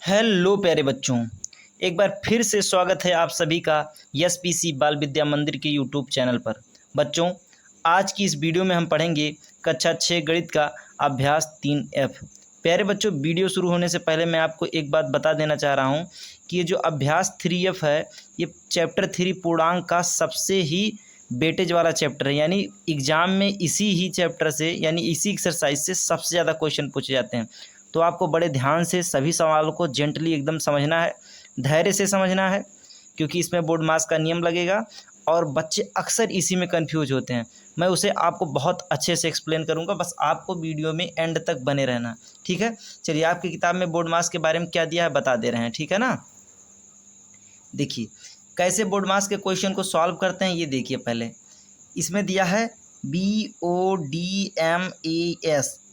Hello प्यारे बच्चों, एक बार फिर से स्वागत है आप सभी का एसपीसी बाल विद्या मंदिर के यूट्यूब चैनल पर। बच्चों, आज की इस वीडियो में हम पढ़ेंगे कक्षा 6 गणित का अभ्यास 3F। प्यारे बच्चों, वीडियो शुरू होने से पहले मैं आपको एक बात बता देना चाह रहा हूँ कि ये जो अभ्यास 3F है, ये चैप्टर 3 पूर्णांक का सबसे ही वेटेज वाला चैप्टर है। यानी एग्जाम में इसी ही चैप्टर से, यानी इसी एक्सरसाइज से सबसे ज़्यादा क्वेश्चन पूछे जाते हैं। तो आपको बड़े ध्यान से सभी सवालों को जेंटली एकदम समझना है, धैर्य से समझना है, क्योंकि इसमें बोर्ड मास का नियम लगेगा और बच्चे अक्सर इसी में कंफ्यूज होते हैं। मैं उसे आपको बहुत अच्छे से एक्सप्लेन करूंगा, बस आपको वीडियो में एंड तक बने रहना, ठीक है। चलिए, आपकी किताब में बोर्ड मास के बारे में क्या दिया है बता दे रहे हैं, ठीक है ना। देखिए कैसे बोर्ड मास के क्वेश्चन को सॉल्व करते हैं, ये देखिए। पहले इसमें दिया है BODMAS,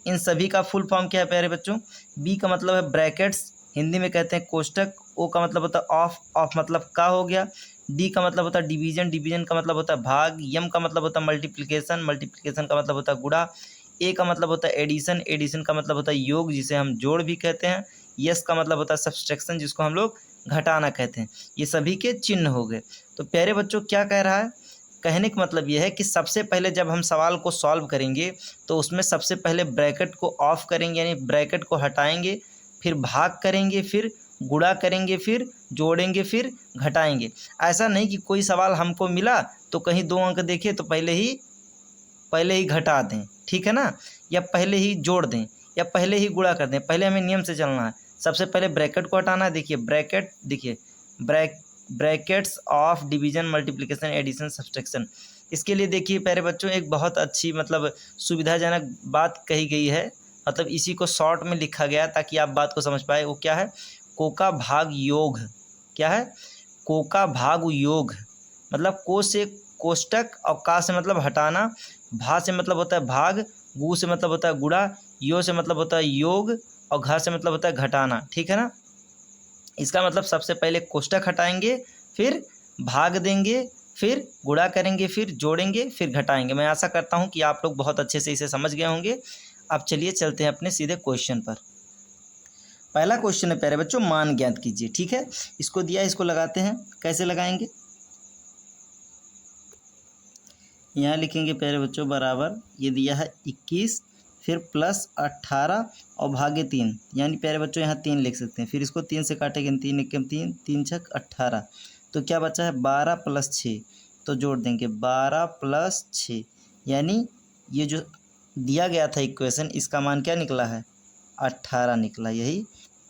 इन सभी का फुल फॉर्म क्या है प्यारे बच्चों। बी का मतलब है ब्रैकेट्स, हिंदी में कहते हैं कोष्टक। ओ का मतलब होता है ऑफ, ऑफ मतलब का हो गया। डी का मतलब होता है डिवीजन, डिवीजन का मतलब होता है भाग। एम का मतलब होता है मल्टीप्लिकेशन, मल्टीप्लिकेशन का मतलब होता है गुणा। ए का मतलब होता है एडिशन, एडिशन का मतलब होता है योग, जिसे हम जोड़ भी कहते हैं। यस का मतलब होता है सब्सट्रैक्शन, जिसको हम लोग घटाना कहते हैं। ये सभी के चिन्ह हो गए। तो प्यारे बच्चों, क्या कह रहा है, कहने का मतलब यह है कि सबसे पहले जब हम सवाल को सॉल्व करेंगे तो उसमें सबसे पहले ब्रैकेट को ऑफ करेंगे, यानी ब्रैकेट को हटाएंगे, फिर भाग करेंगे, फिर गुणा करेंगे, फिर जोड़ेंगे, फिर घटाएंगे। ऐसा नहीं कि कोई सवाल हमको मिला तो कहीं 2 अंक देखे तो पहले ही घटा दें, ठीक है ना, या पहले ही जोड़ दें, या पहले ही गुणा कर दें। पहले हमें नियम से चलना है। सबसे पहले ब्रैकेट को हटाना है। देखिए ब्रैकेट, देखिए brackets of division, multiplication, addition, subtraction. इसके लिए देखिए प्यारे बच्चों, एक बहुत अच्छी मतलब सुविधाजनक बात कही गई है। मतलब इसी को शॉर्ट में लिखा गया ताकि आप बात को समझ पाए। वो क्या है, को का भाग योग। क्या है, को का भाग योग। मतलब को से कोष्टक, और का से मतलब हटाना, भा से मतलब होता है भाग, गु से मतलब होता है गुणा, यो से मतलब होता है योग, और घा से मतलब होता है घटाना, ठीक है ना। इसका मतलब सबसे पहले कोष्टक हटाएंगे, फिर भाग देंगे, फिर गुणा करेंगे, फिर जोड़ेंगे, फिर घटाएंगे। मैं आशा करता हूं कि आप लोग बहुत अच्छे से इसे समझ गए होंगे। अब चलिए चलते हैं अपने सीधे क्वेश्चन पर। पहला क्वेश्चन है प्यारे बच्चों, मान ज्ञात कीजिए, ठीक है। इसको दिया, इसको लगाते हैं। कैसे लगाएंगे, यहाँ लिखेंगे प्यारे बच्चों बराबर, ये दिया है 21, फिर प्लस 18 और भागे 3, यानी प्यारे बच्चों यहाँ 3 लिख सकते हैं। फिर इसको 3 से काटेंगे, 3 एकम 3, 3 छक 18, तो क्या बचा है 12 + 6, तो जोड़ देंगे 12 + 6, यानी ये जो दिया गया था इक्वेशन, इसका मान क्या निकला है, 18 निकला। यही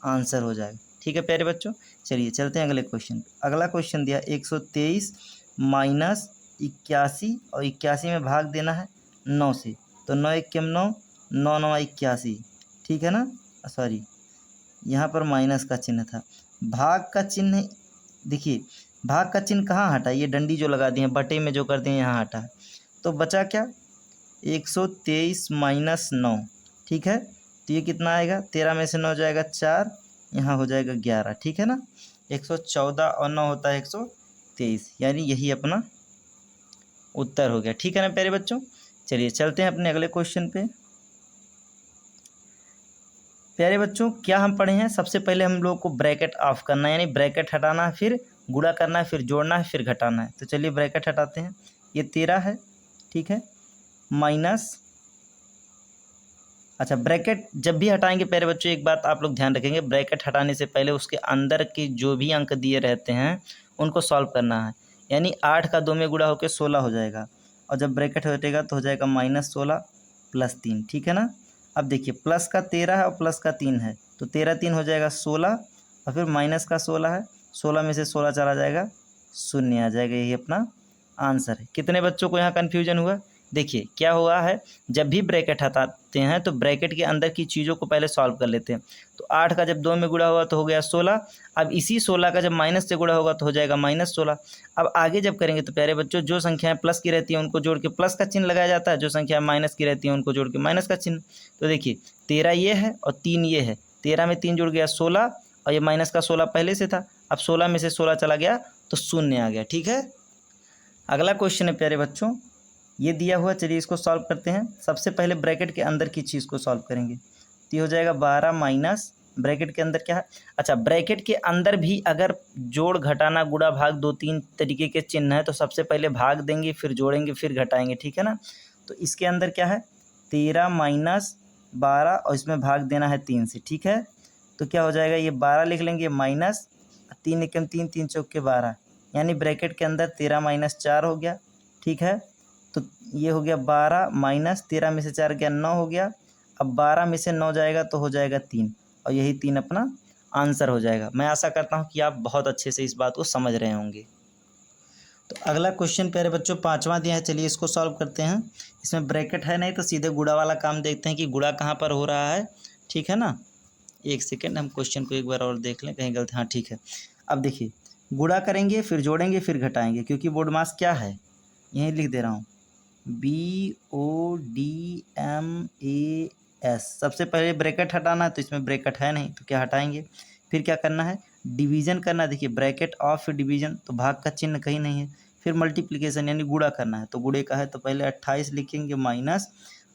आंसर हो जाएगा, ठीक है प्यारे बच्चों। चलिए चलते हैं अगले क्वेश्चन। अगला क्वेश्चन दिया 123 माइनस 81, और 81 में भाग देना है 9 से, तो 9 एकम 9, 9 9 81, ठीक है ना। सॉरी, यहाँ पर माइनस का चिन्ह था। भाग का चिन्ह, देखिए भाग का चिन्ह कहाँ हटा, ये डंडी जो लगा दी है बटे में जो कर दिए यहाँ हटा है। तो बचा क्या, 123 माइनस 9, ठीक है। तो ये कितना आएगा, 13 में से 9 जाएगा 4, यहाँ हो जाएगा 11, ठीक है ना। 114 और 9 होता है 123, यानी यही अपना उत्तर हो गया, ठीक है ना प्यारे बच्चों। चलिए चलते हैं अपने अगले क्वेश्चन पे। प्यारे बच्चों, क्या हम पढ़े हैं, सबसे पहले हम लोग को ब्रैकेट ऑफ करना है, यानी ब्रैकेट हटाना है, फिर गुणा करना है, फिर जोड़ना है, फिर घटाना है। तो चलिए ब्रैकेट हटाते हैं। ये 13 है, ठीक है, माइनस, अच्छा ब्रैकेट जब भी हटाएंगे प्यारे बच्चों, एक बात आप लोग ध्यान रखेंगे, ब्रैकेट हटाने से पहले उसके अंदर के जो भी अंक दिए रहते हैं उनको सॉल्व करना है। यानी 8 का 2 में गुणा होकर 16 हो जाएगा, और जब ब्रैकेट हटेगा तो हो जाएगा -16 + 3, ठीक है ना। अब देखिए प्लस का 13 है और प्लस का 3 है, तो 13 3 हो जाएगा 16, और फिर माइनस का 16 है, 16 में से 16 चला जाएगा, 0 आ जाएगा। यही अपना आंसर है। कितने बच्चों को यहाँ कन्फ्यूजन हुआ, देखिए क्या हुआ है, जब भी ब्रैकेट हटाते हैं तो ब्रैकेट के अंदर की चीज़ों को पहले सॉल्व कर लेते हैं। तो 8 का जब 2 में गुणा हुआ तो हो गया 16, अब इसी 16 का जब माइनस से गुणा होगा तो हो जाएगा -16। अब आगे जब करेंगे तो प्यारे बच्चों, जो संख्याएं प्लस की रहती हैं उनको जोड़ के प्लस का चिन्ह लगाया जाता है, जो संख्या माइनस की रहती हैं उनको जोड़ के माइनस का चिन्ह। तो देखिए 13 ये है और 3 ये है, 13 में 3 जुड़ गया 16, और ये माइनस का 16 पहले से था, अब 16 में से 16 चला गया तो 0 आ गया, ठीक है। अगला क्वेश्चन है प्यारे बच्चों, ये दिया हुआ, चलिए इसको सॉल्व करते हैं। सबसे पहले ब्रैकेट के अंदर की चीज़ को सॉल्व करेंगे, तो ये हो जाएगा 12 माइनस ब्रैकेट के अंदर क्या है, अच्छा ब्रैकेट के अंदर भी अगर जोड़ घटाना गुणा भाग 2-3 तरीके के चिन्ह है तो सबसे पहले भाग देंगे, फिर जोड़ेंगे, फिर घटाएंगे, ठीक है ना। तो इसके अंदर क्या है 13 माइनस 12 और इसमें भाग देना है 3 से, ठीक है। तो क्या हो जाएगा, ये 12 लिख लेंगे माइनस 3 एकम 3, 3 चौके 12, यानी ब्रैकेट के अंदर 13 माइनस 4 हो गया, ठीक है। तो ये हो गया 12 माइनस 13 में से 4 गया 9 हो गया। अब 12 में से 9 जाएगा तो हो जाएगा 3 और यही 3 अपना आंसर हो जाएगा। मैं आशा करता हूँ कि आप बहुत अच्छे से इस बात को समझ रहे होंगे। तो अगला क्वेश्चन प्यारे बच्चों 5वां दिया है, चलिए इसको सॉल्व करते हैं। इसमें ब्रैकेट है नहीं तो सीधे गुणा वाला काम देखते हैं कि गुणा कहाँ पर हो रहा है, ठीक है ना। एक सेकेंड हम क्वेश्चन को एक बार और देख लें, कहीं गलती, हाँ ठीक है। अब देखिए गुणा करेंगे, फिर जोड़ेंगे, फिर घटाएंगे, क्योंकि बोर्ड मास क्या है यहीं लिख दे रहा हूँ BODMAS। सबसे पहले ब्रैकेट हटाना है तो इसमें ब्रैकेट है नहीं तो क्या हटाएंगे। फिर क्या करना है डिवीज़न करना, देखिए ब्रैकेट ऑफ डिवीज़न तो भाग का चिन्ह कहीं नहीं है। फिर मल्टीप्लिकेशन यानी गुणा करना है तो गुणे का है तो पहले 28 लिखेंगे माइनस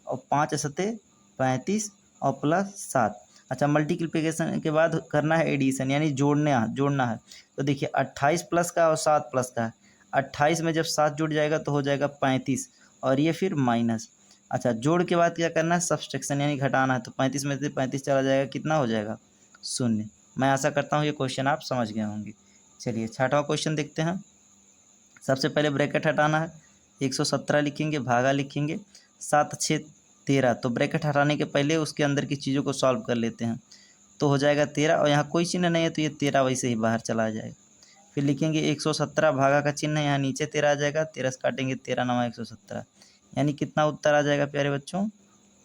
और 5 सते 35 और प्लस 7। अच्छा मल्टीप्लिकेशन के बाद करना है एडिशन यानी जोड़ना है। तो देखिए 28 प्लस का और 7 प्लस का है, 28 में जब 7 जुड़ जाएगा तो हो जाएगा 35 और ये फिर माइनस। अच्छा जोड़ के बाद क्या करना है सब्सट्रैक्शन यानी घटाना है, तो 35 में से 35 चला जाएगा, कितना हो जाएगा 0। मैं आशा करता हूँ ये क्वेश्चन आप समझ गए होंगे। चलिए 6वां क्वेश्चन देखते हैं। सबसे पहले ब्रैकेट हटाना है, 117 लिखेंगे, भागा लिखेंगे, 7 6 13। तो ब्रैकेट हटाने के पहले उसके अंदर की चीज़ों को सॉल्व कर लेते हैं तो हो जाएगा 13 और यहाँ कोई चिन्ह नहीं है तो ये 13 वैसे ही बाहर चला जाएगा। फिर लिखेंगे 117, भागा का चिन्ह है यहाँ नीचे 13 आ जाएगा, 13 से काटेंगे 13 9 117, यानी कितना उत्तर आ जाएगा प्यारे बच्चों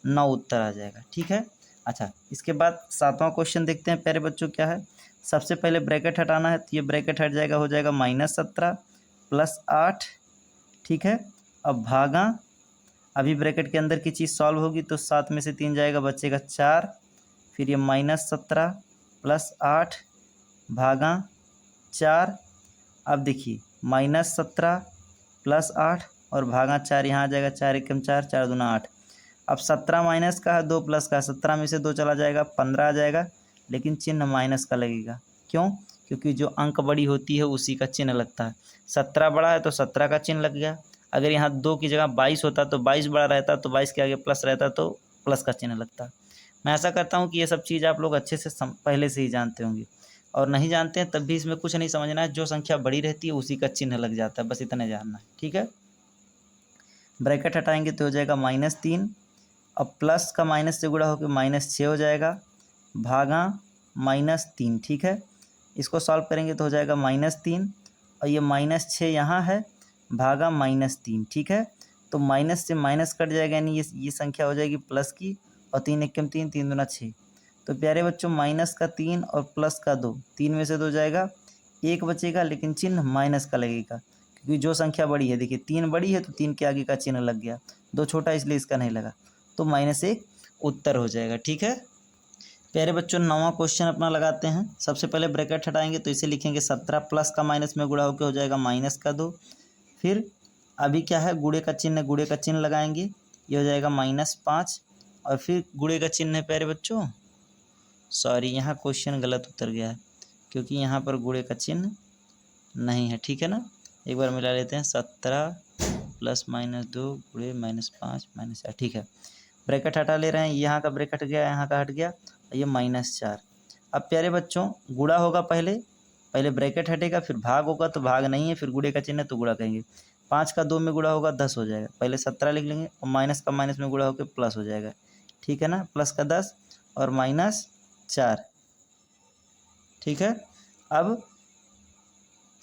9 उत्तर आ जाएगा, ठीक है। अच्छा इसके बाद 7वां क्वेश्चन देखते हैं प्यारे बच्चों क्या है। सबसे पहले ब्रैकेट हटाना है तो ये ब्रैकेट हट जाएगा, हो जाएगा -17 प्लस 8, ठीक है। अब भागा, अभी ब्रैकेट के अंदर की चीज़ सॉल्व होगी तो 7 में से 3 जाएगा, बचेगा 4, फिर ये -17 प्लस 8 भागा 4। अब देखिए -17 प्लस 8 और भागा 4, यहाँ आ जाएगा 4 एकम 4, 4 दूना 8। अब 17 माइनस का है 2 प्लस का, 17 में से 2 चला जाएगा 15 आ जाएगा, लेकिन चिन्ह माइनस का लगेगा। क्यों, क्योंकि जो अंक बड़ी होती है उसी का चिन्ह लगता है। 17 बड़ा है तो 17 का चिन्ह लग गया। अगर यहाँ 2 की जगह 22 होता तो 22 बड़ा रहता तो 22 के आगे प्लस रहता तो प्लस का चिन्ह लगता। मैं ऐसा करता हूँ कि ये सब चीज़ आप लोग अच्छे से पहले से ही जानते होंगे, और नहीं जानते हैं तब भी इसमें कुछ नहीं समझना है, जो संख्या बड़ी रहती है उसी का चिन्ह लग जाता है, बस इतना जानना है, ठीक है। ब्रैकेट हटाएंगे तो हो जाएगा -3, अब प्लस का माइनस से गुणा होकर -6 हो जाएगा, भागा -3, ठीक है। इसको सॉल्व करेंगे तो हो जाएगा -3 और ये -6 यहाँ है, भागा -3, ठीक है। तो माइनस से माइनस कट जाएगा यानी ये संख्या हो जाएगी प्लस की, और 3 एकम 3, 3 दूना 6। तो प्यारे बच्चों माइनस का 3 और प्लस का 2, 3 में से 2 जाएगा, 1 बचेगा लेकिन चिन्ह माइनस का लगेगा, क्योंकि जो संख्या बड़ी है, देखिए 3 बड़ी है तो 3 के आगे का चिन्ह लग गया, 2 छोटा इसलिए इसका नहीं लगा, तो -1 उत्तर हो जाएगा, ठीक है। प्यारे बच्चों 9वां क्वेश्चन अपना लगाते हैं। सबसे पहले ब्रैकेट हटाएंगे तो इसे लिखेंगे 17 प्लस का माइनस में गुणा होकर हो जाएगा -2। फिर अभी क्या है गुणे का चिन्ह लगाएंगे, ये हो जाएगा -5 और फिर गुणे का चिन्ह है प्यारे बच्चों, सॉरी यहाँ क्वेश्चन गलत उतर गया है, क्योंकि यहाँ पर गुणे का चिन्ह नहीं है, ठीक है ना। एक बार मिला लेते हैं, 17 प्लस -2 गुणे -5 -8, ठीक है। ब्रैकेट हटा ले रहे हैं, यहाँ का ब्रैकेट हट गया, यहाँ का हट गया, ये -4। अब प्यारे बच्चों गुणा होगा, पहले ब्रैकेट हटेगा, फिर भाग होगा तो भाग नहीं है, फिर गुणे का चिन्ह तो गुणा करेंगे। 5 का 2 में गुणा होगा 10 हो जाएगा, पहले 17 लिख लेंगे और माइनस का माइनस में गुणा होकर प्लस हो जाएगा, ठीक है ना। प्लस का 10 और -4, ठीक है। अब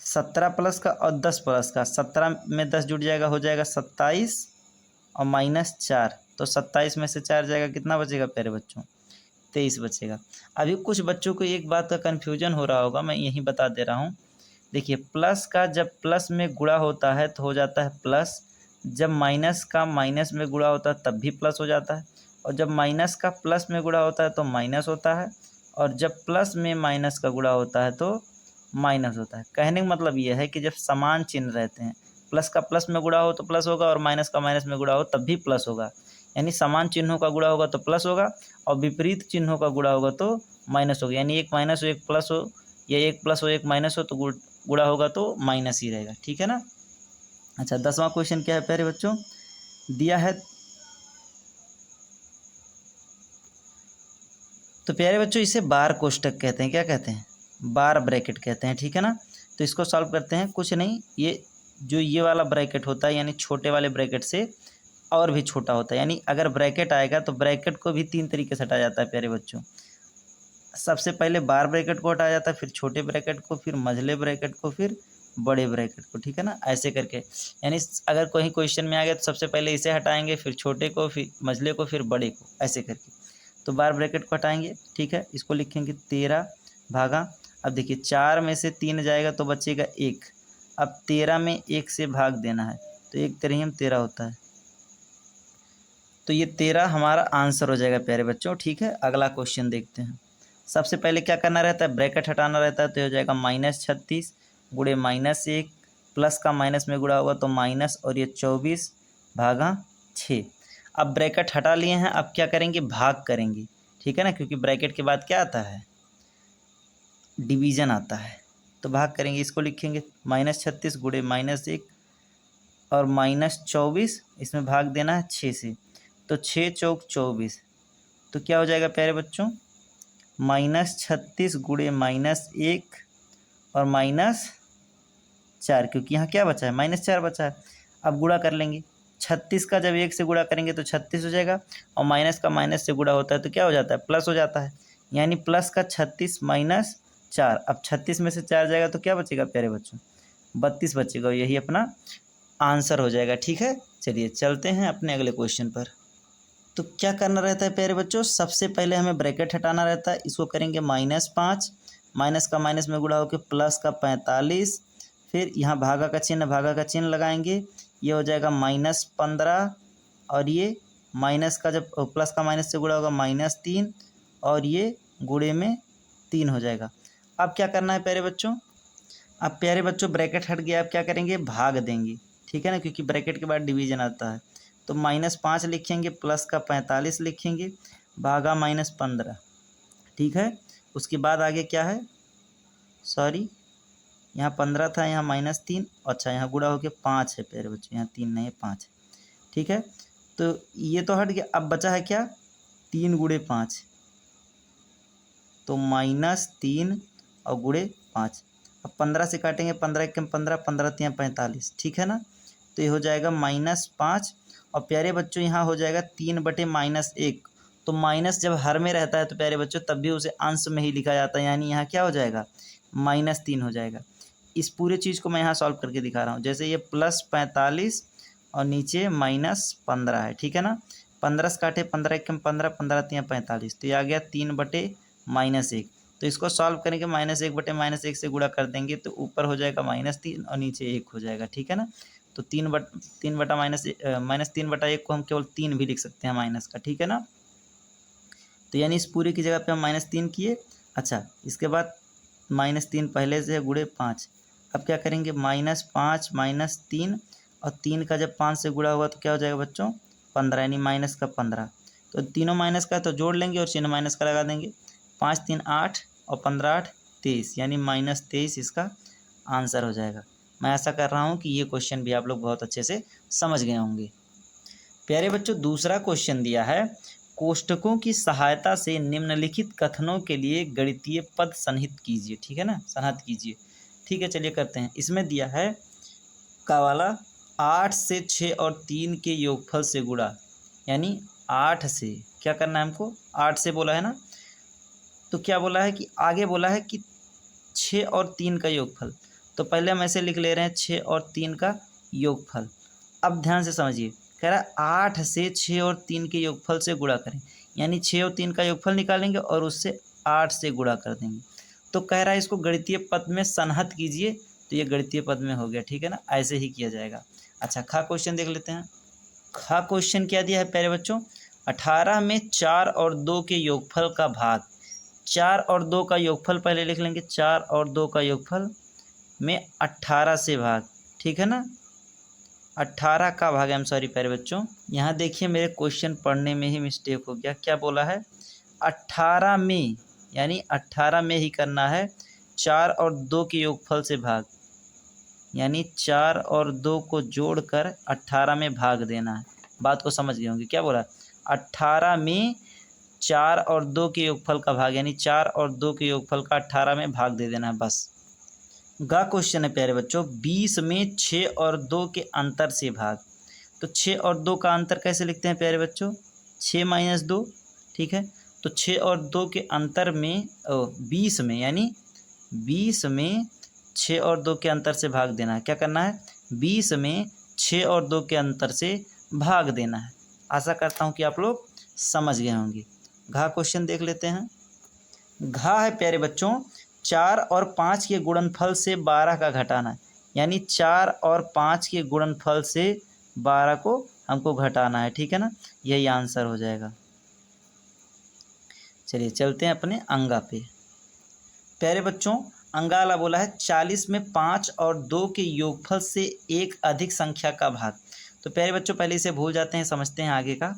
17 प्लस का और 10 प्लस का, 17 में 10 जुड़ जाएगा, हो जाएगा 27 और -4, तो 27 में से 4 जाएगा, कितना बचेगा प्यारे बच्चों 23 बचेगा। अभी कुछ बच्चों को एक बात का कन्फ्यूजन हो रहा होगा, मैं यही बता दे रहा हूँ। देखिए प्लस का जब प्लस में गुणा होता है तो हो जाता है प्लस, जब माइनस का माइनस में गुणा होता है तब भी प्लस हो जाता है, और जब माइनस का प्लस में गुणा होता है तो माइनस होता है, और जब प्लस में माइनस का गुणा होता है तो माइनस होता है। कहने का मतलब यह है कि जब समान चिन्ह रहते हैं, प्लस का प्लस में गुणा हो तो प्लस होगा और माइनस का माइनस में गुणा हो तब भी प्लस होगा। यानी समान चिन्हों का गुणा होगा तो प्लस होगा और विपरीत चिन्हों का गुणा होगा तो माइनस होगा। यानी एक माइनस हो एक प्लस हो या एक प्लस हो एक माइनस हो तो गुणा होगा तो माइनस ही रहेगा, ठीक है ना। अच्छा 10वां क्वेश्चन क्या है प्यारे बच्चों, दिया है। तो प्यारे बच्चों इसे बार कोष्टक कहते हैं, क्या कहते हैं, बार ब्रैकेट कहते हैं, ठीक है ना। तो इसको सॉल्व करते हैं। कुछ नहीं, ये जो ये वाला ब्रैकेट होता है यानी छोटे वाले ब्रैकेट से और भी छोटा होता है। यानी अगर ब्रैकेट आएगा तो ब्रैकेट को भी 3 तरीके से हटाया जाता है प्यारे बच्चों। सबसे पहले बार ब्रैकेट को हटाया जाता है, फिर छोटे ब्रैकेट को, फिर मझले ब्रैकेट को, फिर बड़े ब्रैकेट को, ठीक है ना, ऐसे करके। यानी अगर कोई क्वेश्चन में आ गया तो सबसे पहले इसे हटाएंगे, फिर छोटे को, फिर मझले को, फिर बड़े को, ऐसे करके। तो बार ब्रैकेट को हटाएंगे, ठीक है। इसको लिखेंगे 13 भागा, अब देखिए 4 में से 3 जाएगा तो बचेगा 1। अब 13 में 1 से भाग देना है तो 1 3 13 होता है। तो ये 13 हमारा आंसर हो जाएगा प्यारे बच्चों, ठीक है। अगला क्वेश्चन देखते हैं। सबसे पहले क्या करना रहता है, ब्रैकेट हटाना रहता है। तो हो जाएगा -36 गुणे -1, प्लस का माइनस में गुणा होगा तो माइनस, और ये 24 भागा 6। अब ब्रैकेट हटा लिए हैं, अब क्या करेंगे, भाग करेंगे, ठीक है ना, क्योंकि ब्रैकेट के बाद क्या आता है, डिवीज़न आता है। तो भाग करेंगे, इसको लिखेंगे -36 गुणे -1 और -24, इसमें भाग देना है 6 से। तो 6 चौक 24, तो क्या हो जाएगा प्यारे बच्चों, -36 गुणे -1 और -4, क्योंकि यहाँ क्या बचा है, -4 बचा है। अब गुणा कर लेंगे, 36 का जब 1 से गुणा करेंगे तो 36 हो जाएगा, और माइनस का माइनस से गुणा होता है तो क्या हो जाता है, प्लस हो जाता है। यानी प्लस का 36 -4। अब 36 में से 4 जाएगा तो क्या बचेगा प्यारे बच्चों, 32 बचेगा। यही अपना आंसर हो जाएगा, ठीक है। चलिए चलते हैं अपने अगले क्वेश्चन पर। तो क्या करना रहता है प्यारे बच्चों, सबसे पहले हमें ब्रैकेट हटाना रहता है। इसको करेंगे -5, माइनस का माइनस में गुणा होकर प्लस का 45, फिर यहाँ भागा का चिन्ह लगाएंगे, ये हो जाएगा -15, और ये माइनस का जब प्लस का माइनस से गुणा होगा -3, और ये गुणे में 3 हो जाएगा। अब क्या करना है प्यारे बच्चों, अब प्यारे बच्चों ब्रैकेट हट गया, अब क्या करेंगे, भाग देंगे, ठीक है ना, क्योंकि ब्रैकेट के बाद डिवीजन आता है। तो -5 लिखेंगे, प्लस का 45 लिखेंगे, भागा -15, ठीक है। उसके बाद आगे क्या है, सॉरी यहाँ 15 था, यहाँ -3, अच्छा यहाँ गुणा होके 5 है प्यारे बच्चों, यहाँ 3 नहीं है 5 है, ठीक है। तो ये तो हट गया, अब बचा है क्या, 3 गुणे 5, तो -3 और गुणे 5। अब 15 से काटेंगे, 15 एकम 15, 15 3 45, ठीक है ना। तो ये हो जाएगा -5, और प्यारे बच्चों यहाँ हो जाएगा 3/-1। तो माइनस जब हर में रहता है तो प्यारे बच्चों तब भी उसे अंश में ही लिखा जाता है, यानी यहाँ क्या हो जाएगा, -3 हो जाएगा। इस पूरे चीज़ को मैं यहाँ सॉल्व करके दिखा रहा हूँ। जैसे ये +45 और नीचे -15 है, ठीक है ना। 15 से काटे, 15 एकम 15, 15 3 45, तो ये आ गया 3/-1। तो इसको सॉल्व करेंगे, -1/-1 से गुणा कर देंगे तो ऊपर हो जाएगा -3 और नीचे 1 हो जाएगा, ठीक है ना। तो 3 बटा -3/1 को हम केवल 3 भी लिख सकते हैं माइनस का, ठीक है ना। तो यानी इस पूरे की जगह पे हम -3 किए। अच्छा इसके बाद -3 पहले से है, गुणे 5। अब क्या करेंगे, -5 -3, और 3 का जब 5 से गुणा हुआ तो क्या हो जाएगा बच्चों, 15, यानी माइनस का 15। तो तीनों माइनस का तो जोड़ लेंगे और चिन्ह माइनस का लगा देंगे। 5 3 8 और 15 8 23, यानी -23 इसका आंसर हो जाएगा। मैं ऐसा कर रहा हूँ कि ये क्वेश्चन भी आप लोग बहुत अच्छे से समझ गए होंगे। प्यारे बच्चों दूसरा क्वेश्चन दिया है, कोष्टकों की सहायता से निम्नलिखित कथनों के लिए गणितीय पद सन्निहित कीजिए, ठीक है ना, सन्निहित कीजिए, ठीक है। चलिए करते हैं। इसमें दिया है का वाला 8 से 6 और 3 के योगफल से गुणा, यानी 8 से क्या करना है हमको, 8 से बोला है ना, तो क्या बोला है कि आगे बोला है कि 6 और 3 का योगफल। तो पहले हम ऐसे लिख ले रहे हैं 6 और 3 का योगफल। अब ध्यान से समझिए, कह रहा है 8 से 6 और 3 के योगफल से गुणा करें, यानी 6 और 3 का योगफल निकालेंगे और उससे 8 से गुणा कर देंगे। तो कह रहा है इसको गणितीय पद में सन्निहित कीजिए, तो ये गणितीय पद में हो गया, ठीक है ना, ऐसे ही किया जाएगा। अच्छा खा क्वेश्चन देख लेते हैं। खा क्वेश्चन क्या दिया है प्यारे बच्चों, 18 में 4 और 2 के योगफल का भाग। 4 और 2 का योगफल पहले लिख लेंगे, 4 और 2 का योगफल में 18 से भाग, ठीक है ना। 18 का भाग, आई एम सॉरी प्यारे बच्चों, यहाँ देखिए मेरे क्वेश्चन पढ़ने में ही मिस्टेक हो गया। क्या बोला है? 18 में, यानी 18 में ही करना है। 4 और 2 के योगफल से भाग, यानी 4 और 2 को जोड़कर 18 में भाग देना है। बात को समझ गए होंगे। क्या बोला? 18 में 4 और 2 के योगफल का भाग, यानी 4 और 2 के योगफल का 18 में भाग दे देना है बस। गा क्वेश्चन है प्यारे बच्चों, 20 में 6 और 2 के अंतर से भाग। तो 6 और 2 का अंतर कैसे लिखते हैं प्यारे बच्चों? 6 माइनस 2, ठीक है। तो 6 और 2 के अंतर में 20 में, यानी 20 में 6 और 2 के अंतर से भाग देना है। क्या करना है? 20 में 6 और 2 के अंतर से भाग देना है। आशा करता हूँ कि आप लोग समझ गए होंगे। घा क्वेश्चन देख लेते हैं। घा है प्यारे बच्चों, 4 और 5 के गुणनफल से 12 का घटाना है, यानी 4 और 5 के गुणनफल से 12 को हमको घटाना है, ठीक है ना। यही आंसर हो जाएगा। चलिए चलते हैं अपने अंगा पे। प्यारे बच्चों, अंगाला बोला है 40 में 5 और 2 के योगफल से एक अधिक संख्या का भाग। तो प्यारे बच्चों पहले इसे भूल जाते हैं, समझते हैं आगे का।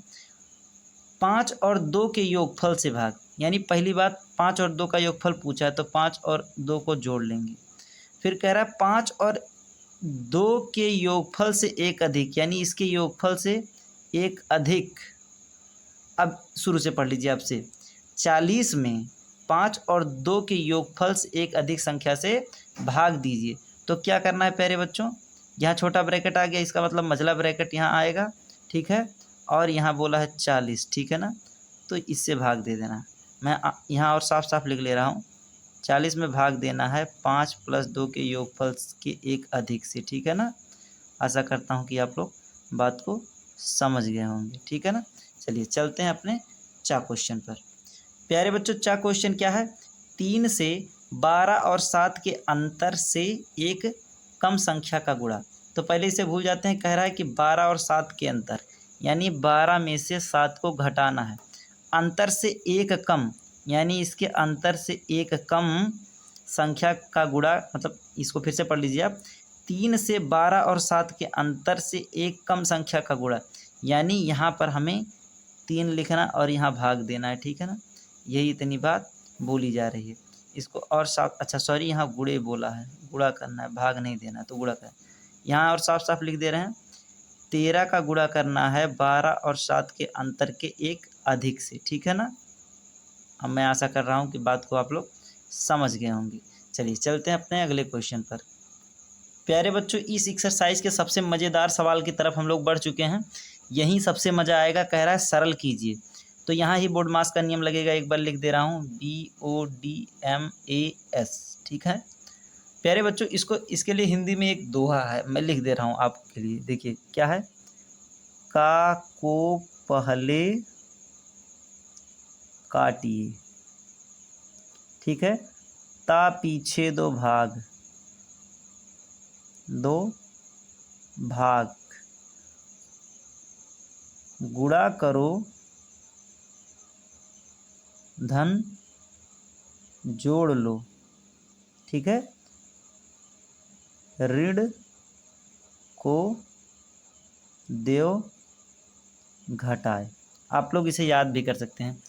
5 और 2 के योगफल से भाग, यानी पहली बात 5 और 2 का योगफल पूछा है, तो 5 और 2 को जोड़ लेंगे। फिर कह रहा है 5 और 2 के योगफल से एक अधिक, यानी इसके योगफल से एक अधिक। अब शुरू से पढ़ लीजिए आपसे। 40 में 5 और 2 के योगफल से एक अधिक संख्या से भाग दीजिए। तो क्या करना है प्यारे बच्चों? यहाँ छोटा ब्रैकेट आ गया, इसका मतलब मझला ब्रैकेट यहाँ आएगा, ठीक है। और यहाँ बोला है 40, ठीक है ना। तो इससे भाग दे देना। मैं यहाँ और साफ साफ लिख ले रहा हूँ। 40 में भाग देना है 5 + 2 के योगफल के एक अधिक से, ठीक है ना। आशा करता हूँ कि आप लोग बात को समझ गए होंगे, ठीक है ना। चलिए चलते हैं अपने चा क्वेश्चन पर। प्यारे बच्चों चा क्वेश्चन क्या है? 3 से 12 और 7 के अंतर से एक कम संख्या का गुणा। तो पहले इसे भूल जाते हैं। कह रहा है कि 12 और 7 के अंतर, यानी 12 में से 7 को घटाना है। अंतर से एक कम, यानी इसके अंतर से एक कम संख्या का गुणा, मतलब इसको फिर से पढ़ लीजिए आप। 3 से 12 और 7 के अंतर से एक कम संख्या का गुणा, यानी यहाँ पर हमें 3 लिखना और यहाँ भाग देना है, ठीक है ना। यही इतनी बात बोली जा रही है। इसको और साफ, अच्छा सॉरी, यहाँ गुणे बोला है, गुणा करना है, भाग नहीं देना है, तो गुणा करना। यहाँ और साफ साफ लिख दे रहे हैं 13 का गुणा करना है 12 और 7 के अंतर के एक अधिक से, ठीक है ना। अब मैं आशा कर रहा हूँ कि बात को आप लोग समझ गए होंगे। चलिए चलते हैं अपने अगले क्वेश्चन पर। प्यारे बच्चों इस एक्सरसाइज के सबसे मज़ेदार सवाल की तरफ हम लोग बढ़ चुके हैं। यहीं सबसे मज़ा आएगा। कह रहा है सरल कीजिए। तो यहाँ ही बोर्ड मास का नियम लगेगा। एक बार लिख दे रहा हूँ, BODMAS, ठीक है। प्यारे बच्चों इसके लिए हिंदी में एक दोहा है, मैं लिख दे रहा हूँ आपके लिए। देखिए क्या है? का को पहले काटिए, ठीक है। ता पीछे दो भाग, गुणा करो धन जोड़ लो, ठीक है। ऋण को देव घटाए। आप लोग इसे याद भी कर सकते हैं।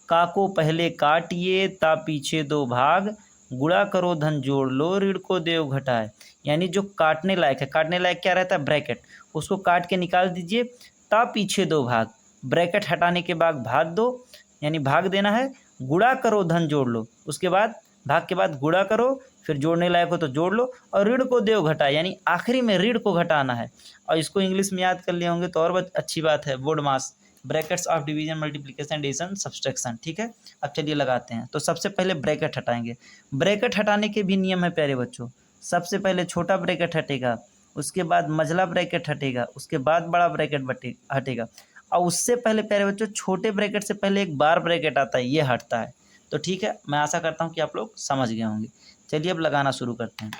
का को पहले काटिए, ता पीछे दो भाग, गुणा करो धन जोड़ लो, ऋण को देव घटाए। यानी जो काटने लायक है, काटने लायक क्या रहता है? ब्रैकेट। उसको काट के निकाल दीजिए। ता पीछे दो भाग, ब्रैकेट हटाने के बाद भाग दो, यानी भाग देना है। गुणा करो धन जोड़ लो, उसके बाद भाग के बाद गुणा करो, फिर जोड़ने लायक हो तो जोड़ लो, और ऋण को देव घटाए, यानी आखिरी में ऋण को घटाना है। और इसको इंग्लिश में याद कर लिए होंगे तो और अच्छी बात है। BODMAS, brackets of division, multiplication, addition, subtraction, ठीक है। अब चलिए लगाते हैं। तो सबसे पहले ब्रैकेट हटाएंगे। ब्रैकेट हटाने के भी नियम है प्यारे बच्चों। सबसे पहले छोटा ब्रैकेट हटेगा, उसके बाद मझला ब्रैकेट हटेगा, उसके बाद बड़ा ब्रैकेट हटेगा, और उससे पहले प्यारे बच्चों छोटे ब्रैकेट से पहले एक बार ब्रैकेट आता है, ये हटता है। तो ठीक है, मैं आशा करता हूँ कि आप लोग समझ गए होंगे। चलिए अब लगाना शुरू करते हैं।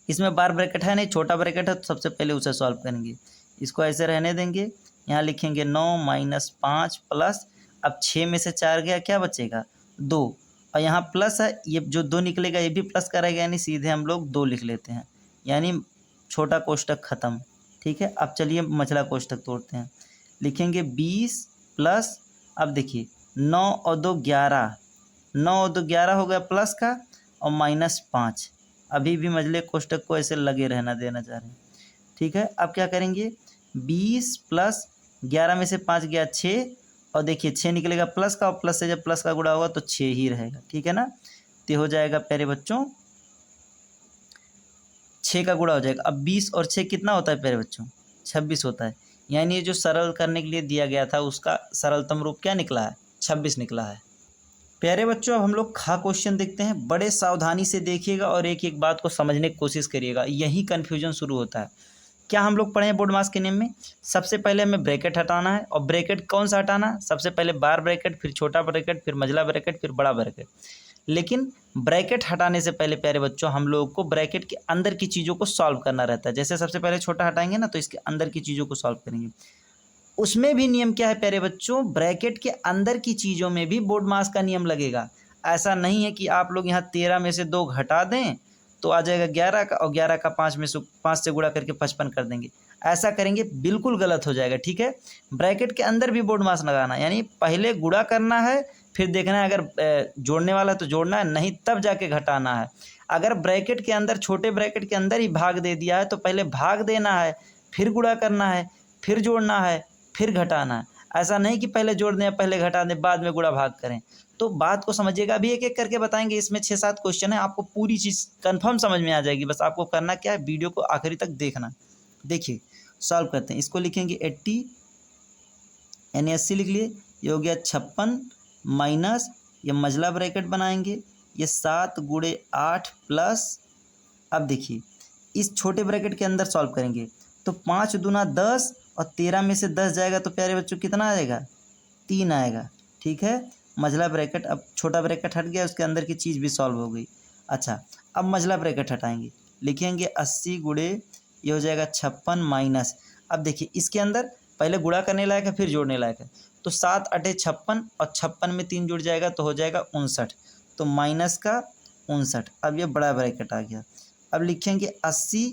इसमें बार ब्रैकेट है नहीं, छोटा ब्रैकेट है, तो सबसे पहले उसे सॉल्व करेंगे। इसको ऐसे रहने देंगे। यहाँ लिखेंगे 9 - 5 प्लस, अब 6 में से 4 गया, क्या बचेगा? 2, और यहाँ प्लस है, ये जो 2 निकलेगा ये भी प्लस करेगा, यानी सीधे हम लोग 2 लिख लेते हैं, यानी छोटा कोष्टक खत्म। ठीक है। अब चलिए मझला कोष्ठक तोड़ते हैं। लिखेंगे 20 प्लस, अब देखिए 9 और 2 11, 9 और 2 11 हो गया प्लस का, और -5। अभी भी मझले कोष्ठक को ऐसे लगे रहना देना चाह रहे हैं, ठीक है। अब क्या करेंगे, 20 प्लस 11 में से 5 गया 6, और देखिए 6 निकलेगा प्लस का, और प्लस से जब प्लस का गुणा होगा तो 6 ही रहेगा, ठीक है ना। तो हो जाएगा प्यारे बच्चों 6 का गुणा हो जाएगा। अब 20 और 6 कितना होता है प्यारे बच्चों, 26 होता है। यानी ये जो सरल करने के लिए दिया गया था उसका सरलतम रूप क्या निकला है, 26 निकला है। प्यारे बच्चों अब हम लोग खा क्वेश्चन देखते हैं। बड़े सावधानी से देखिएगा और एक एक बात को समझने की कोशिश करिएगा, यही कन्फ्यूजन शुरू होता है। क्या हम लोग पढ़े हैं बोर्ड मास के नियम में, सबसे पहले हमें ब्रैकेट हटाना है। और ब्रैकेट कौन सा हटाना, सबसे पहले बार ब्रैकेट, फिर छोटा ब्रैकेट, फिर मझला ब्रैकेट, फिर बड़ा ब्रैकेट। लेकिन ब्रैकेट हटाने से पहले प्यारे बच्चों हम लोगों को ब्रैकेट के अंदर की चीज़ों को सॉल्व करना रहता है। जैसे सबसे पहले छोटा हटाएंगे ना, तो इसके अंदर की चीज़ों को सॉल्व करेंगे। उसमें भी नियम क्या है प्यारे बच्चों, ब्रैकेट के अंदर की चीज़ों में भी बोर्ड मास का नियम लगेगा। ऐसा नहीं है कि आप लोग यहाँ 13 में से 2 घटा दें तो आ जाएगा 11 का, और 11 का 5 से गुणा करके 55 कर देंगे। ऐसा करेंगे बिल्कुल गलत हो जाएगा, ठीक है। ब्रैकेट के अंदर भी बोर्ड मास लगाना, यानी पहले गुणा करना है, फिर देखना है अगर जोड़ने वाला है तो जोड़ना है, नहीं तब जाके घटाना है। अगर ब्रैकेट के अंदर, छोटे ब्रैकेट के अंदर ही भाग दे दिया है तो पहले भाग देना है, फिर गुणा करना है, फिर जोड़ना है, फिर घटाना है। ऐसा नहीं कि पहले जोड़ दें पहले घटा दें बाद में गुणा भाग करें। तो बात को समझिएगा, अभी एक एक करके बताएंगे। इसमें 6-7 क्वेश्चन है, आपको पूरी चीज़ कंफर्म समझ में आ जाएगी। बस आपको करना क्या है, वीडियो को आखिरी तक देखना। देखिए सॉल्व करते हैं। इसको लिखेंगे 80 यानी 80 लिख लिए। ये हो गया 56 माइनस, ये मझला ब्रैकेट बनाएंगे, ये 7 गुणे 8 प्लस। अब देखिए इस छोटे ब्रैकेट के अंदर सॉल्व करेंगे तो 5 दूना 10, और 13 में से 10 जाएगा तो प्यारे बच्चों कितना आएगा, 3 आएगा, ठीक है। मझला ब्रैकेट, अब छोटा ब्रैकेट हट गया, उसके अंदर की चीज़ भी सॉल्व हो गई। अच्छा अब मझला ब्रैकेट हटाएंगे, लिखेंगे 80 गुणे, ये हो जाएगा 56 माइनस। अब देखिए इसके अंदर पहले गुणा करने लायक है, फिर जोड़ने लायक है। तो 7 8 56, और 56 में 3 जुड़ जाएगा तो हो जाएगा 59, तो माइनस का 59। अब ये बड़ा ब्रैकेट आ गया। अब लिखेंगे 80,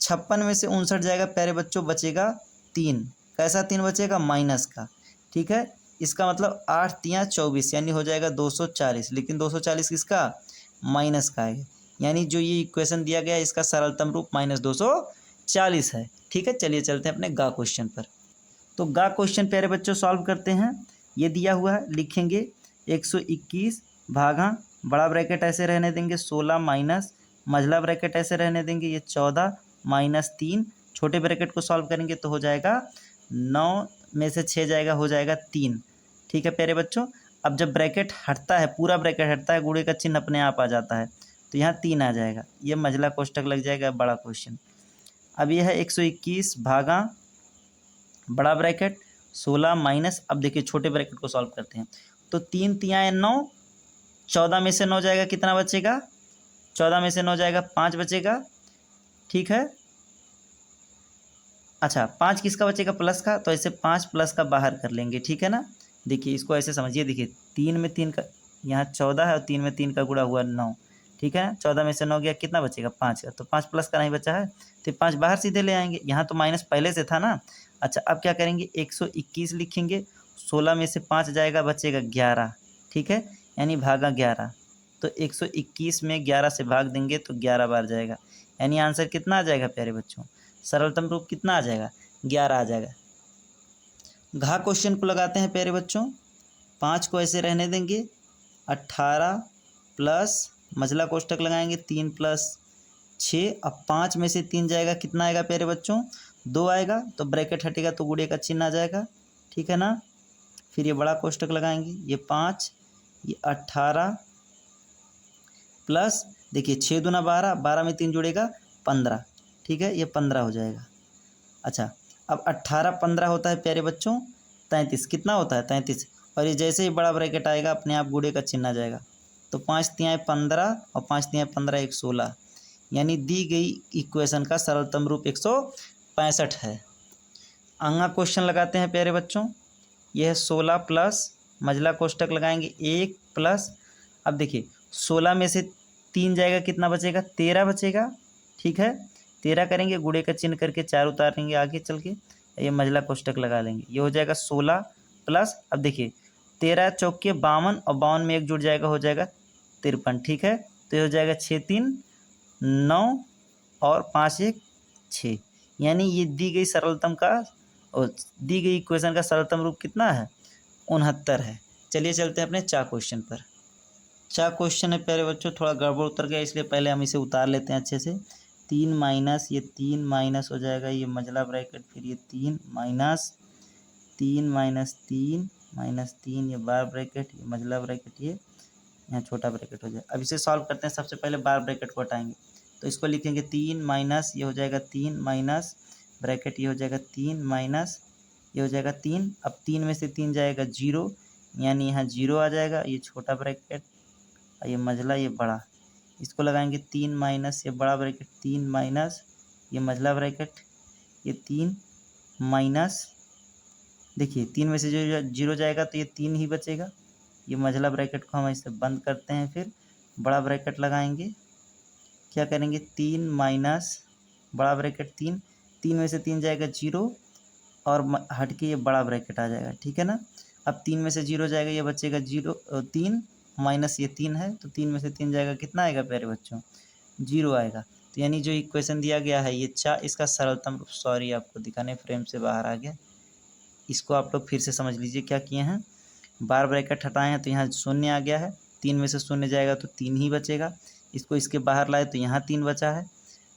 56 में से 59 जाएगा प्यारे बच्चों, बचेगा 3। कैसा 3 बचेगा, माइनस का, ठीक है। इसका मतलब 8 3 24, यानी हो जाएगा 240। लेकिन 240 किसका, माइनस का है। यानी जो ये इक्वेशन दिया गया है इसका सरलतम रूप -240 है, ठीक है। चलिए चलते हैं अपने गा क्वेश्चन पर। तो गा क्वेश्चन प्यारे बच्चों सॉल्व करते हैं। ये दिया हुआ है, लिखेंगे 121 भागा, बड़ा ब्रैकेट ऐसे रहने देंगे 16 माइनस, मझला ब्रैकेट ऐसे रहने देंगे ये 14 माइनस 3, छोटे ब्रैकेट को सॉल्व करेंगे तो हो जाएगा 9 में से 6 जाएगा, हो जाएगा 3, ठीक है प्यारे बच्चों। अब जब ब्रैकेट हटता है, पूरा ब्रैकेट हटता है, गुणे का चिन्ह अपने आप आ जाता है, तो यहाँ 3 आ जाएगा। ये मझला कोष्ठक लग जाएगा बड़ा क्वेश्चन। अब यह है 121 भागा बड़ा ब्रैकेट 16 माइनस, अब देखिए छोटे ब्रैकेट को सॉल्व करते हैं तो 3 3 9, 14 में से 9 जाएगा, कितना बचेगा, 14 में से 9 जाएगा 5 बचेगा, ठीक है। अच्छा 5 किसका बचेगा, प्लस का, तो ऐसे 5 प्लस का बाहर कर लेंगे, ठीक है ना। देखिए इसको ऐसे समझिए, देखिए 3 में 3 का, यहाँ 14 है और 3 में 3 का गुणा हुआ 9, ठीक है। 14 में से 9 गया, कितना बचेगा, 5 का, तो 5 प्लस का नहीं बचा है तो 5 बाहर सीधे ले आएंगे। यहाँ तो माइनस पहले से था ना। अच्छा अब क्या करेंगे, 121 लिखेंगे, 16 में से 5 जाएगा, बचेगा 11, ठीक है, यानी भागा 11। तो 121 में 11 से भाग देंगे तो 11 बार जाएगा, यानी आंसर कितना आ जाएगा प्यारे बच्चों, सरलतम रूप कितना आ जाएगा, 11 आ जाएगा। घा क्वेश्चन को लगाते हैं प्यारे बच्चों। 5 को ऐसे रहने देंगे, 18 प्लस मझला कोष्ठक लगाएंगे 3 प्लस 6, अब 5 में से 3 जाएगा, कितना आएगा प्यारे बच्चों, 2 आएगा, तो ब्रैकेट हटेगा तो गुणे का चिन्ह आ जाएगा, ठीक है ना। फिर ये बड़ा कोष्ठक लगाएंगे, ये 5, ये 18 प्लस, देखिए 6 दूना 12, 12 में 3 जुड़ेगा 15, ठीक है, ये 15 हो जाएगा। अच्छा अब 18 15 होता है प्यारे बच्चों 33, कितना होता है 33, और ये जैसे ही बड़ा ब्रैकेट आएगा अपने आप गुणे का चिन्ह आ जाएगा। तो 5 तिहाई 15 और 5 तिहाई 15 116, यानी दी गई इक्वेशन का सरलतम रूप 165 है। आंगा क्वेश्चन लगाते हैं प्यारे बच्चों। यह है 16 प्लस मझला कोष्ठक लगाएंगे 1 प्लस, अब देखिए 16 में से 3 जाएगा, कितना बचेगा, 13 बचेगा, ठीक है। 13 करेंगे, गुणे का चिन्ह करके 4 उतारेंगे आगे चल के, ये मझला कोष्टक लगा लेंगे। ये हो जाएगा 16 प्लस, अब देखिए 13 चौके 52 और 52 में 1 जुड़ जाएगा, हो जाएगा 53। ठीक है, तो ये हो जाएगा 6 3 9 और 5 1 6, यानी ये दी गई सरलतम का और दी गई इक्वेशन का सरलतम रूप कितना है, 69 है। चलिए चलते हैं अपने चा क्वेश्चन पर। चा क्वेश्चन है प्यारे बच्चों, थोड़ा गड़बड़ उतर गया, इसलिए पहले हम इसे उतार लेते हैं अच्छे से। 3 माइनस ये 3 माइनस हो जाएगा ये मझला ब्रैकेट, फिर ये 3 माइनस 3 माइनस 3 माइनस 3 ये बार ब्रैकेट, ये मझला ब्रैकेट, ये यहाँ छोटा ब्रैकेट हो जाए। अब इसे सॉल्व करते हैं। सबसे पहले बार ब्रैकेट को हटाएंगे, तो इसको लिखेंगे 3 माइनस ये हो जाएगा 3 माइनस ब्रैकेट, ये हो जाएगा 3 माइनस ये हो जाएगा 3। अब 3 में से 3 जाएगा 0, यानी यहाँ 0 आ जाएगा, ये छोटा ब्रैकेट, ये मझला, ये बड़ा, इसको लगाएंगे 3 माइनस ये बड़ा ब्रैकेट, 3 माइनस ये मझला ब्रैकेट, ये 3 माइनस, देखिए 3 में से जो 0 जाएगा तो ये 3 ही बचेगा। ये मझला ब्रैकेट को हम इसे बंद करते हैं, फिर बड़ा ब्रैकेट लगाएंगे, क्या करेंगे 3 माइनस बड़ा ब्रैकेट 3, 3 में से 3 जाएगा 0 और हट के ये बड़ा ब्रैकेट आ जाएगा। ठीक है ना, अब 3 में से 0 जाएगा, ये बचेगा 0 3 माइनस ये 3 है, तो 3 में से 3 जाएगा, कितना आएगा प्यारे बच्चों, 0 आएगा। तो यानी जो इक्वेशन दिया गया है ये चा, इसका सरलतम रूप, सॉरी आपको दिखाने फ्रेम से बाहर आ गया, इसको आप लोग फिर से समझ लीजिए क्या किए हैं। बार ब्रैकेट हटाए हैं तो यहाँ 0 आ गया है, 3 में से 0 जाएगा तो 3 ही बचेगा, इसको इसके बाहर लाए तो यहाँ 3 बचा है,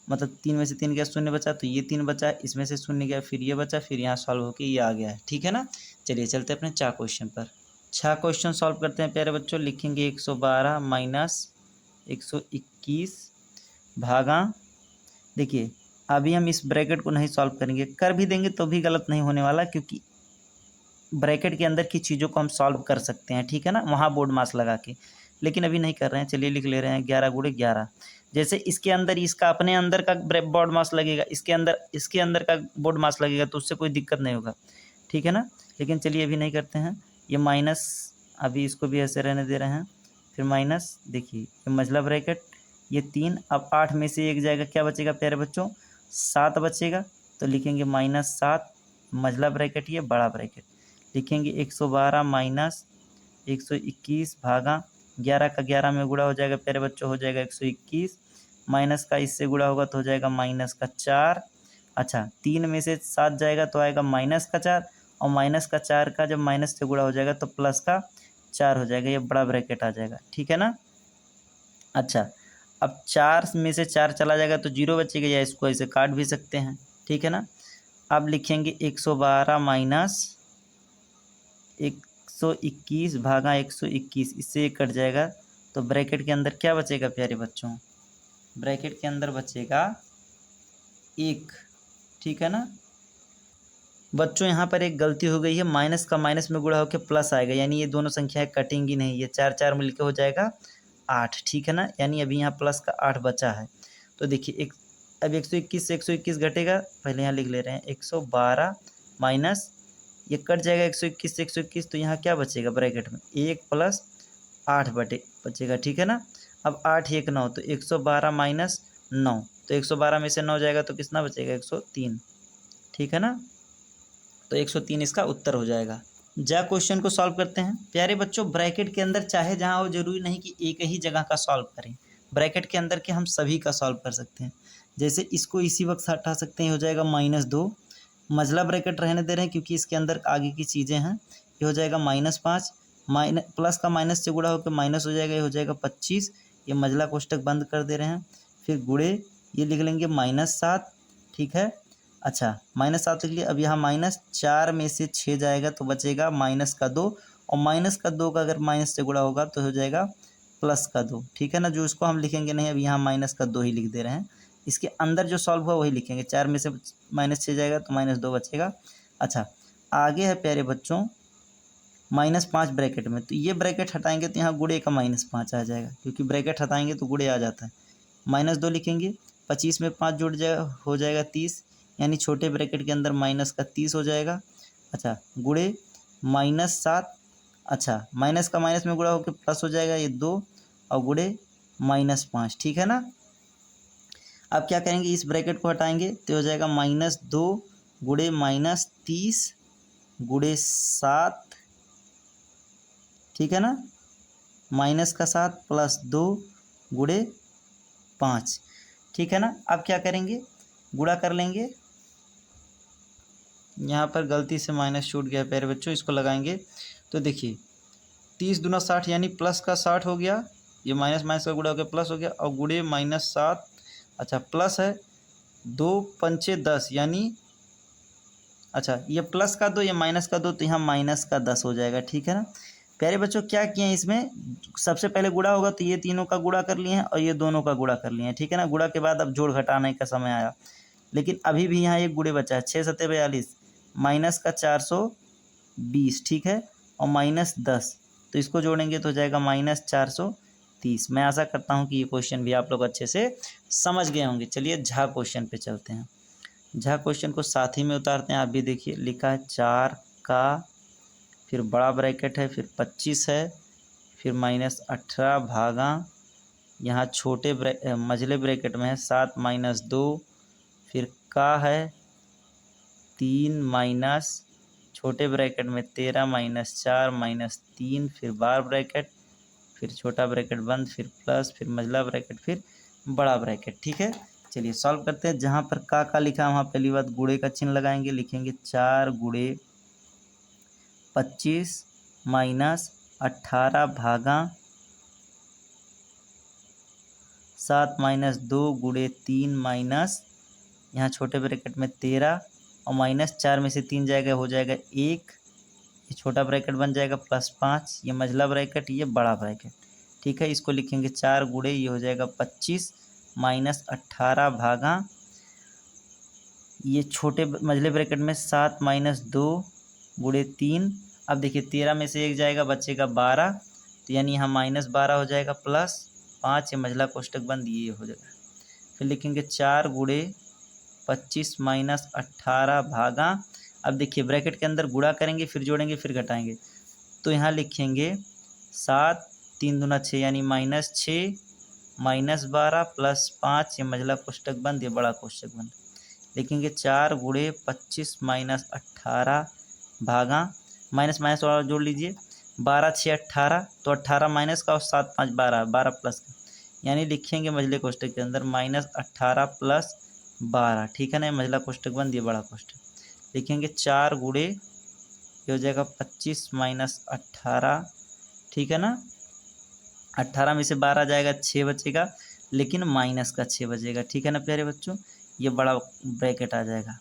मतलब 3 में से 3 गया 0 बचा, तो ये 3 बचा, इसमें से 0 गया, फिर ये बचा, फिर यहाँ सॉल्व होके ये आ गया है। ठीक है ना, चलिए चलते हैं अपने चा क्वेश्चन पर। चा क्वेश्चन सॉल्व करते हैं प्यारे बच्चों। लिखेंगे 112 माइनस 121 भागा, देखिए अभी हम इस ब्रैकेट को नहीं सॉल्व करेंगे, कर भी देंगे तो भी गलत नहीं होने वाला, क्योंकि ब्रैकेट के अंदर की चीज़ों को हम सॉल्व कर सकते हैं। ठीक है ना, वहाँ बोर्ड मास लगा के, लेकिन अभी नहीं कर रहे हैं। चलिए लिख ले रहे हैं 11 गुणे 11, जैसे इसके अंदर इसका अपने अंदर का बोर्ड मास लगेगा, इसके अंदर का बोर्ड मास लगेगा, तो उससे कोई दिक्कत नहीं होगा। ठीक है ना, लेकिन चलिए अभी नहीं करते हैं। ये माइनस, अभी इसको भी ऐसे रहने दे रहे हैं, फिर माइनस, देखिए ये मझला ब्रैकेट, ये 3, अब 8 में से 1 जाएगा, क्या बचेगा प्यारे बच्चों, 7 बचेगा, तो लिखेंगे -7 मझला ब्रैकेट, ये बड़ा ब्रैकेट, लिखेंगे 112 माइनस 121 भागा 11 का 11 में गुणा हो जाएगा प्यारे बच्चों, हो जाएगा 121, माइनस का इससे गुणा होगा तो हो जाएगा -4। अच्छा, 3 में से 7 जाएगा तो आएगा -4, और -4 का जब माइनस से गुणा हो जाएगा तो +4 हो जाएगा, ये बड़ा ब्रैकेट आ जाएगा। ठीक है ना, अच्छा अब 4 में से 4 चला जाएगा तो 0 बचेगा, या इसको ऐसे काट भी सकते हैं। ठीक है ना, अब लिखेंगे 112 माइनस 121 भागा 121, इससे ये कट जाएगा, तो ब्रैकेट के अंदर क्या बचेगा प्यारे बच्चों, ब्रैकेट के अंदर बचेगा 1। ठीक है ना बच्चों, यहाँ पर एक गलती हो गई है, माइनस का माइनस में गुणा होकर प्लस आएगा, यानी ये दोनों संख्याएं कटेंगी नहीं, ये 4 4 मिलकर हो जाएगा 8। ठीक है ना, यानी अभी यहाँ प्लस का 8 बचा है। तो देखिए अब 121 से 121 घटेगा, पहले यहाँ लिख ले रहे हैं 112 माइनस, ये कट जाएगा 121 से 121, तो यहाँ क्या बचेगा ब्रैकेट में 1 + 8 बचेगा। ठीक है ना, अब 8 1 9, तो 112 माइनस 9, तो 112 में से 9 जाएगा तो कितना बचेगा 103। ठीक है ना, तो 103 इसका उत्तर हो जाएगा। जा क्वेश्चन को सॉल्व करते हैं प्यारे बच्चों। ब्रैकेट के अंदर चाहे जहाँ हो, जरूरी नहीं कि एक ही जगह का सॉल्व करें, ब्रैकेट के अंदर के हम सभी का सॉल्व कर सकते हैं। जैसे इसको इसी वक्त हटा सकते हैं, हो जाएगा -2, मझला ब्रैकेट रहने दे रहे हैं क्योंकि इसके अंदर आगे की चीज़ें हैं, ये हो जाएगा -5, प्लस का माइनस से गुणा होकर माइनस हो जाएगा, ये हो जाएगा 25, ये मझला कोष्टक बंद कर दे रहे हैं, फिर गुणे ये लिख लेंगे -7। ठीक है, अच्छा -7 लिख लिया। अब यहाँ -4 में से 6 जाएगा तो बचेगा -2, और -2 का अगर माइनस से गुणा होगा तो हो जाएगा +2। ठीक है ना, जो इसको हम लिखेंगे नहीं, अब यहाँ -2 ही लिख दे रहे हैं, इसके अंदर जो सॉल्व हुआ वही लिखेंगे। 4 में से -6 जाएगा तो -2 बचेगा। अच्छा, आगे है प्यारे बच्चों -5 ब्रैकेट में, तो ये ब्रैकेट हटाएंगे तो यहाँ गुणे का -5 आ जाएगा, क्योंकि ब्रैकेट हटाएंगे तो गुणे आ जाता है। -2 लिखेंगे, 25 में 5 जुड़ जाएगा, हो जाएगा 30, यानी छोटे ब्रैकेट के अंदर माइनस का 30 हो जाएगा। अच्छा, गुणे -7, अच्छा माइनस का माइनस में गुणा होकर प्लस हो जाएगा, ये 2, और गुणे -5। ठीक है ना, अब क्या करेंगे, इस ब्रैकेट को हटाएंगे तो हो जाएगा -2 गुणे -30 गुणे 7, ठीक है ना, माइनस का 7 प्लस 2 गुणे 5, ठीक है ना। अब क्या करेंगे, गुणा कर लेंगे, यहाँ पर गलती से माइनस छूट गया प्यारे बच्चों, इसको लगाएंगे तो देखिए 30 दूना 60 यानी प्लस का 60 हो गया, ये माइनस माइनस का गुणा हो गया प्लस हो गया, और गुणे -7, अच्छा प्लस है 2 पंचे 10 यानी, अच्छा ये प्लस का 2 ये माइनस का 2 तो यहाँ माइनस का 10 हो जाएगा, ठीक है ना। प्यारे बच्चों क्या किए हैं इसमें, सबसे पहले गुणा होगा तो ये तीनों का गुणा कर लिए हैं और ये दोनों का गुणा कर लिए हैं, ठीक है ना। गुणा के बाद अब जोड़ घटाने का समय आया, लेकिन अभी भी यहाँ एक गुणे बचा है, 6 सत्ते 42 माइनस का 420, ठीक है, और -10 तो इसको जोड़ेंगे तो हो जाएगा -430। मैं आशा करता हूँ कि ये क्वेश्चन भी आप लोग अच्छे से समझ गए होंगे। चलिए झा क्वेश्चन पे चलते हैं। झा क्वेश्चन को साथ ही में उतारते हैं, आप भी देखिए, लिखा है 4 का, फिर बड़ा ब्रैकेट है, फिर 25 है, फिर -18 भागा, यहाँ छोटे मझले ब्रैकेट में है 7 - 2, फिर का है 3 माइनस छोटे ब्रैकेट में 13 -4 -3, फिर बार ब्रैकेट, फिर छोटा ब्रैकेट बंद, फिर प्लस, फिर मझला ब्रैकेट, फिर बड़ा ब्रैकेट, ठीक है। चलिए सॉल्व करते हैं। जहाँ पर का लिखा है वहाँ पहली बात गुणे का चिन्ह लगाएंगे, लिखेंगे 4 गुणे 25 -18 भागा 7 - 2 गुणे 3 माइनस, यहाँ छोटे ब्रैकेट में 13 और -4 में से 3 जाएगा, हो जाएगा 1, ये छोटा ब्रैकेट बन जाएगा +5, ये मझला ब्रैकेट, ये बड़ा ब्रैकेट, ठीक है। इसको लिखेंगे 4 गुणे, ये हो जाएगा 25 -18 भागा, ये छोटे मझले ब्रैकेट में 7 - 2 गुणे 3। अब देखिए 13 में से 1 जाएगा, बचेगा 12, तो यानी यहाँ -12 हो जाएगा, +5, ये मझला कोष्टक बंद, ये हो जाएगा। फिर लिखेंगे 4 गुणे 25 -18 भागा, अब देखिए ब्रैकेट के अंदर गुणा करेंगे, फिर जोड़ेंगे, फिर घटाएंगे, तो यहाँ लिखेंगे 7 3 दूना 6 यानी -6 -12 +5, ये मझला कोष्टक बंद, ये बड़ा कोष्टक बंद। लिखेंगे 4 गुणे 25 -18 भागा, माइनस माइनस वाला जोड़ लीजिए, 12 6 18, तो 18 माइनस का और 7 5 12, 12 प्लस का, यानी लिखेंगे मझले कोष्टक के अंदर -18 + 12, ठीक है ना। मझला कोष्टक बंद, ये बड़ा कोष्टक। लिखेंगे 4 गुणे, ये हो जाएगा 25 -18, ठीक है ना। 18 में से 12 जाएगा, 6 बचेगा, लेकिन माइनस का 6 बचेगा, ठीक है ना प्यारे बच्चों, ये बड़ा ब्रैकेट आ जाएगा।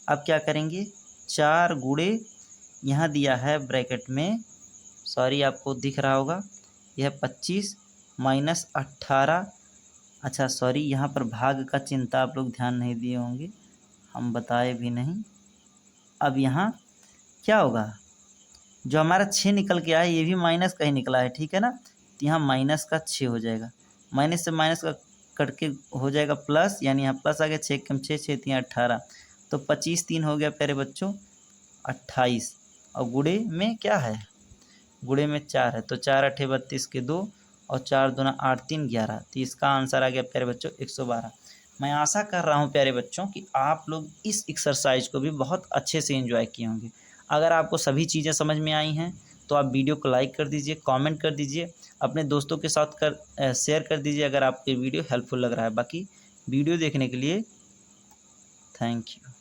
अब क्या करेंगे, 4 गुणे, यहाँ दिया है ब्रैकेट में, सॉरी आपको दिख रहा होगा, यह 25 -18, अच्छा सॉरी यहाँ पर भाग का चिंता आप लोग ध्यान नहीं दिए होंगे, हम बताए भी नहीं। अब यहाँ क्या होगा, जो हमारा 6 निकल के आया ये भी माइनस का ही निकला है, ठीक है ना, तो यहाँ माइनस का 6 हो जाएगा, माइनस से माइनस का कट के हो जाएगा प्लस, यानी यहाँ प्लस आ गया, 6 कम 6 6 3 18, तो 25 3 हो गया प्यारे बच्चों 28, और गुणे में क्या है, गुणे में 4 है, तो 4 8 32 के 2 और 4 दूना 8 3 11, तो इसका आंसर आ गया प्यारे बच्चों 112। मैं आशा कर रहा हूँ प्यारे बच्चों कि आप लोग इस एक्सरसाइज को भी बहुत अच्छे से एंजॉय किए होंगे। अगर आपको सभी चीज़ें समझ में आई हैं तो आप वीडियो को लाइक कर दीजिए, कमेंट कर दीजिए, अपने दोस्तों के साथ शेयर कर दीजिए अगर आपको वीडियो हेल्पफुल लग रहा है। बाकी वीडियो देखने के लिए थैंक यू।